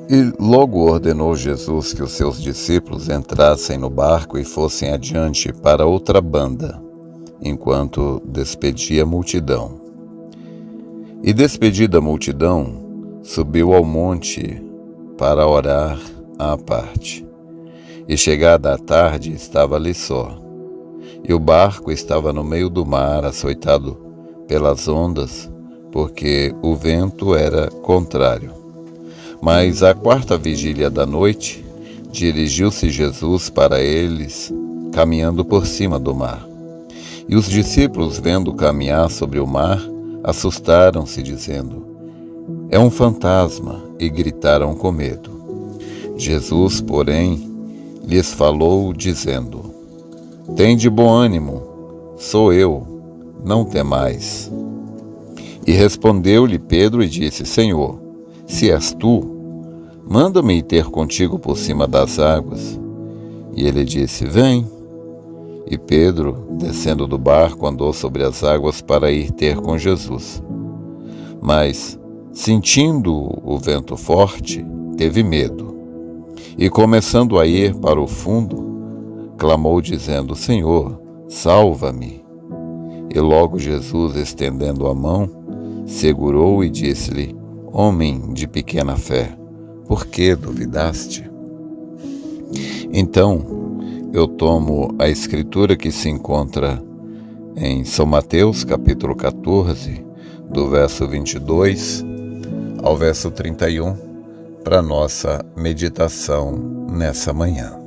E logo ordenou Jesus que os seus discípulos entrassem no barco e fossem adiante para outra banda, enquanto despedia a multidão. E despedida a multidão, subiu ao monte para orar à parte. E chegada a tarde, estava ali só. E o barco estava no meio do mar, açoitado pelas ondas, porque o vento era contrário. Mas à quarta vigília da noite, dirigiu-se Jesus para eles, caminhando por cima do mar. E os discípulos, vendo caminhar sobre o mar, assustaram-se, dizendo: "É um fantasma", e gritaram com medo. Jesus, porém, lhes falou, dizendo: "Tende bom ânimo, sou eu, não temais." E respondeu-lhe Pedro e disse: "Senhor, se és tu, manda-me ir ter contigo por cima das águas." E ele disse: "Vem." E Pedro, descendo do barco, andou sobre as águas para ir ter com Jesus. Mas, sentindo o vento forte, teve medo. E começando a ir para o fundo, clamou dizendo: "Senhor, salva-me." E logo Jesus, estendendo a mão, segurou e disse-lhe: "Homem de pequena fé, por que duvidaste?" Então, eu tomo a escritura que se encontra em São Mateus, capítulo 14, do verso 22 ao verso 31, para nossa meditação nessa manhã.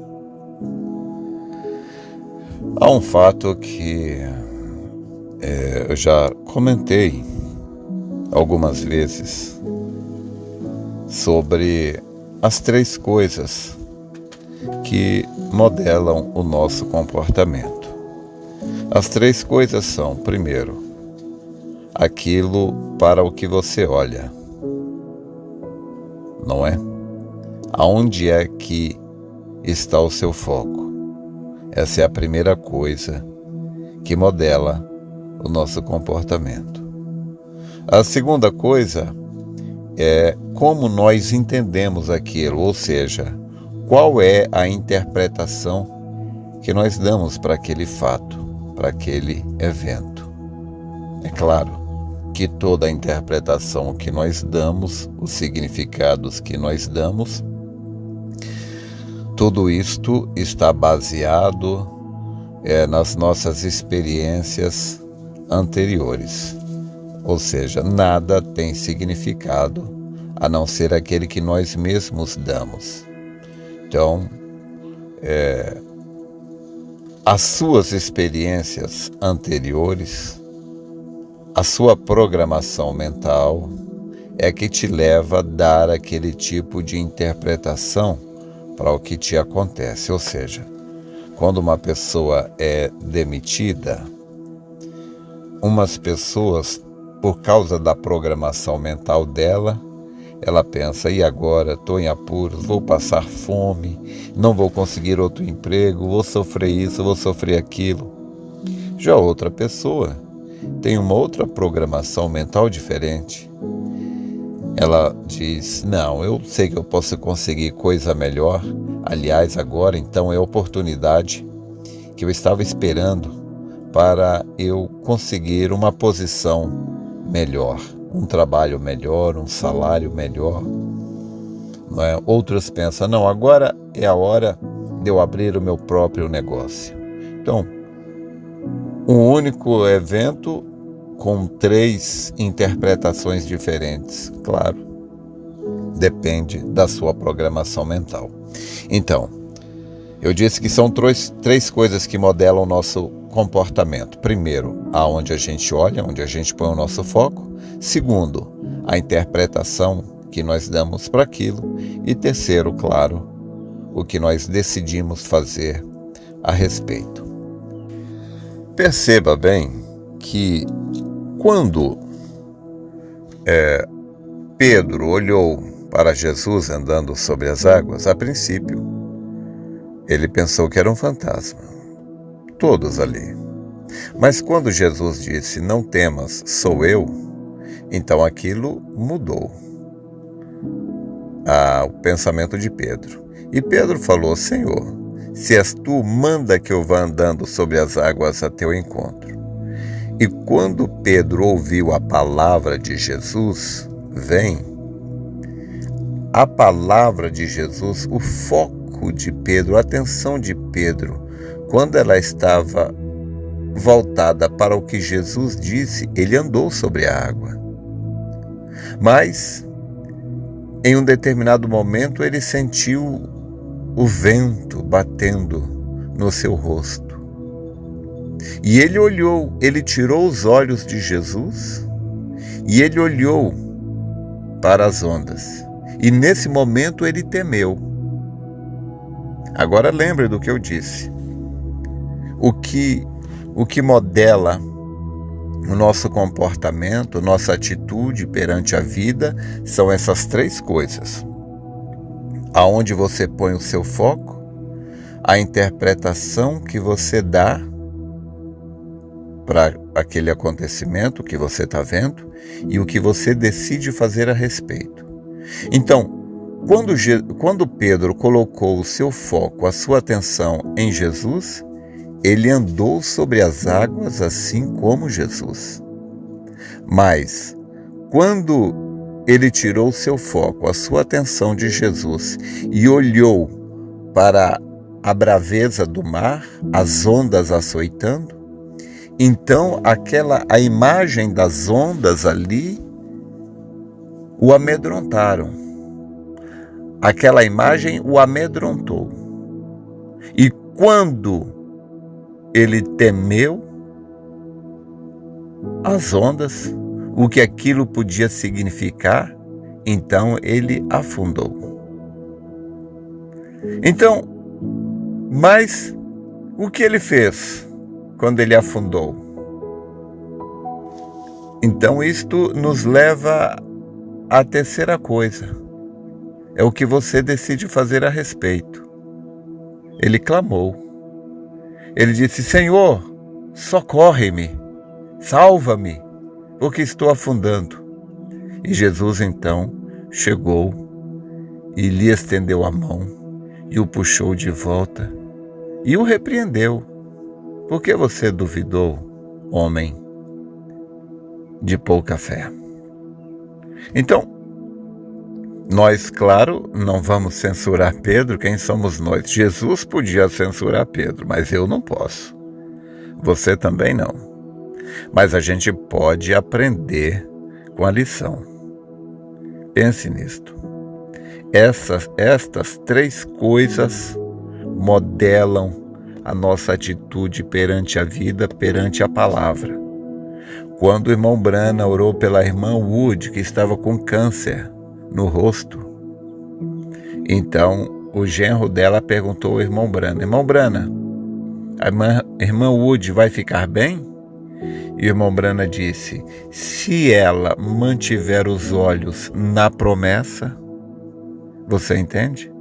Há um fato que eu já comentei algumas vezes sobre as três coisas que modelam o nosso comportamento. As três coisas são, primeiro, aquilo para o que você olha, não é? Aonde é que está o seu foco? Essa é a primeira coisa que modela o nosso comportamento. A segunda coisa é como nós entendemos aquilo, ou seja, qual é a interpretação que nós damos para aquele fato, para aquele evento. É claro que toda a interpretação que nós damos, os significados que nós damos, tudo isto está baseado nas nossas experiências anteriores. Ou seja, nada tem significado a não ser aquele que nós mesmos damos. Então, as suas experiências anteriores, a sua programação mental é que te leva a dar aquele tipo de interpretação para o que te acontece. Ou seja, quando uma pessoa é demitida, umas pessoas, por causa da programação mental dela, ela pensa: e agora? Estou em apuros, vou passar fome, não vou conseguir outro emprego, vou sofrer isso, vou sofrer aquilo. Já outra pessoa tem uma outra programação mental diferente. Ela diz: não, eu sei que eu posso conseguir coisa melhor. Aliás, agora então é a oportunidade que eu estava esperando para eu conseguir uma posição melhor, um trabalho melhor, um salário melhor. Não é? Outros pensam: não, agora é a hora de eu abrir o meu próprio negócio. Então, um único evento com três interpretações diferentes, claro, depende da sua programação mental. Então, eu disse que são três coisas que modelam o nosso comportamento. Primeiro, aonde a gente olha, onde a gente põe o nosso foco. Segundo, a interpretação que nós damos para aquilo. E terceiro, claro, o que nós decidimos fazer a respeito. Perceba bem que quando Pedro olhou para Jesus andando sobre as águas, a princípio, ele pensou que era um fantasma. Todos ali. Mas quando Jesus disse: não temas, sou eu, então aquilo mudou. o pensamento de Pedro. E Pedro falou: Senhor, se és tu, manda que eu vá andando sobre as águas a teu encontro. E quando Pedro ouviu a palavra de Jesus, vem, a palavra de Jesus, o foco de Pedro, a atenção de Pedro, quando ela estava voltada para o que Jesus disse, ele andou sobre a água. Mas, em um determinado momento, ele sentiu o vento batendo no seu rosto. E ele olhou, ele tirou os olhos de Jesus e ele olhou para as ondas. E nesse momento ele temeu. Agora lembre do que eu disse. O que modela o nosso comportamento, nossa atitude perante a vida, são essas três coisas. Aonde você põe o seu foco, a interpretação que você dá para aquele acontecimento que você está vendo e o que você decide fazer a respeito. Então, quando Pedro colocou o seu foco, a sua atenção em Jesus, ele andou sobre as águas assim como Jesus. Mas, quando ele tirou o seu foco, a sua atenção de Jesus e olhou para a braveza do mar, as ondas açoitando, então a imagem das ondas ali o amedrontaram. Aquela imagem o amedrontou. E quando ele temeu as ondas, o que aquilo podia significar, então ele afundou. Então, mas o que ele fez quando ele afundou? Então isto nos leva à terceira coisa. É o que você decide fazer a respeito. Ele clamou. Ele disse: Senhor, socorre-me, salva-me, porque estou afundando. E Jesus então chegou e lhe estendeu a mão e o puxou de volta e o repreendeu. Por que você duvidou, homem de pouca fé? Então, nós, claro, não vamos censurar Pedro. Quem somos nós? Jesus podia censurar Pedro, mas eu não posso. Você também não. Mas a gente pode aprender com a lição. Pense nisto. Estas três coisas modelam a nossa atitude perante a vida, perante a palavra. Quando o irmão Brana orou pela irmã Wood, que estava com câncer no rosto, então o genro dela perguntou ao irmão Brana: Irmão Brana, a irmã Wood vai ficar bem? E o irmão Brana disse: se ela mantiver os olhos na promessa. Você entende?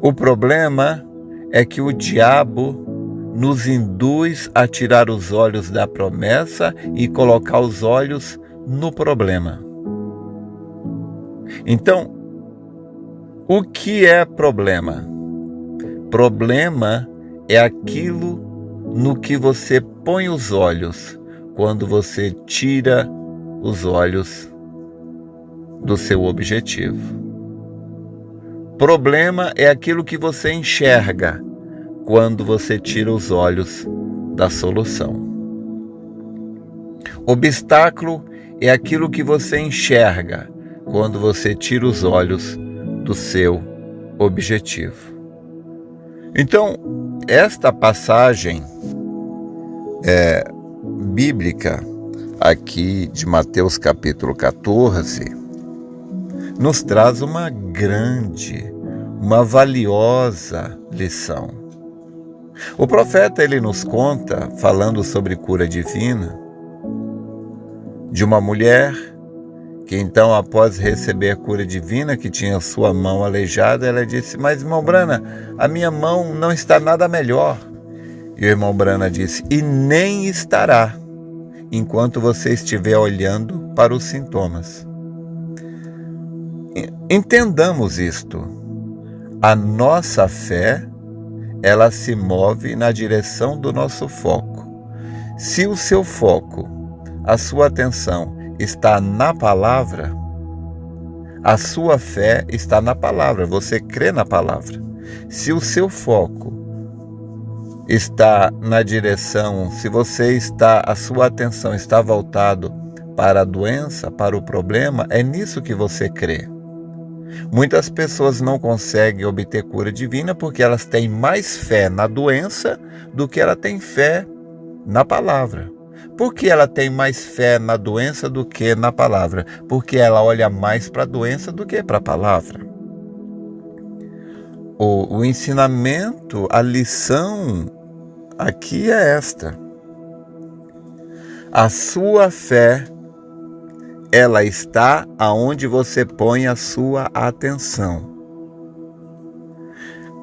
O problema é que o diabo nos induz a tirar os olhos da promessa e colocar os olhos no problema. Então, o que é problema? Problema é aquilo no que você põe os olhos quando você tira os olhos do seu objetivo. Problema é aquilo que você enxerga quando você tira os olhos da solução. Obstáculo é aquilo que você enxerga quando você tira os olhos do seu objetivo. Então, esta passagem bíblica aqui de Mateus capítulo 14 nos traz uma valiosa lição. O profeta, ele nos conta, falando sobre cura divina, de uma mulher que então, após receber a cura divina, que tinha sua mão aleijada, ela disse: mas irmão Brana, a minha mão não está nada melhor. E o irmão Brana disse: e nem estará, enquanto você estiver olhando para os sintomas. Entendamos isto. A nossa fé, ela se move na direção do nosso foco. Se o seu foco, a sua atenção está na palavra, a sua fé está na palavra, você crê na palavra. Se o seu foco está na direção, se a sua atenção está voltado para a doença, para o problema, é nisso que você crê. Muitas pessoas não conseguem obter cura divina porque elas têm mais fé na doença do que ela tem fé na palavra. Por que ela tem mais fé na doença do que na palavra? Porque ela olha mais para a doença do que para a palavra. O ensinamento, a lição aqui é esta. A sua fé, ela está aonde você põe a sua atenção.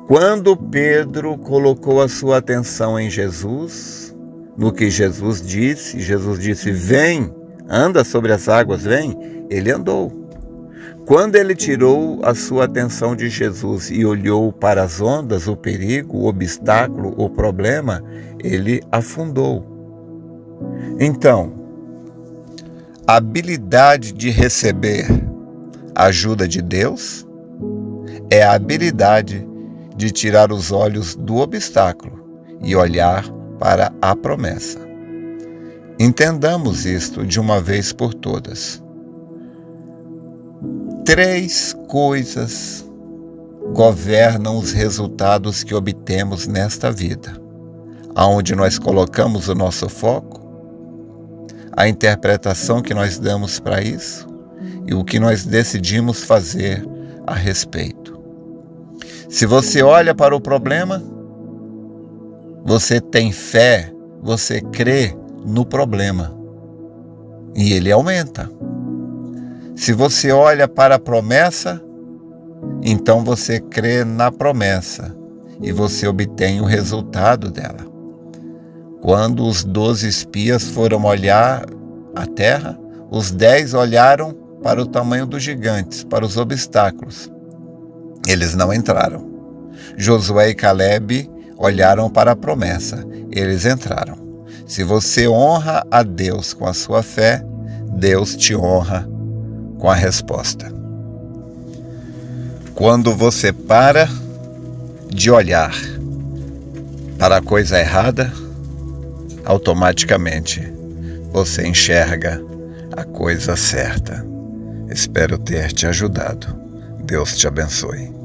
Quando Pedro colocou a sua atenção em Jesus, no que Jesus disse, vem, anda sobre as águas, vem, ele andou. Quando ele tirou a sua atenção de Jesus e olhou para as ondas, o perigo, o obstáculo, o problema, ele afundou. Então, a habilidade de receber a ajuda de Deus é a habilidade de tirar os olhos do obstáculo e olhar para a promessa. Entendamos isto de uma vez por todas. 3 coisas governam os resultados que obtemos nesta vida: aonde nós colocamos o nosso foco, a interpretação que nós damos para isso e o que nós decidimos fazer a respeito. Se você olha para o problema, você tem fé, você crê no problema e ele aumenta. Se você olha para a promessa, então você crê na promessa e você obtém o resultado dela. Quando os 12 espias foram olhar a terra, os 10 olharam para o tamanho dos gigantes, para os obstáculos. Eles não entraram. Josué e Caleb olharam para a promessa, eles entraram. Se você honra a Deus com a sua fé, Deus te honra com a resposta. Quando você para de olhar para a coisa errada, automaticamente você enxerga a coisa certa. Espero ter te ajudado. Deus te abençoe.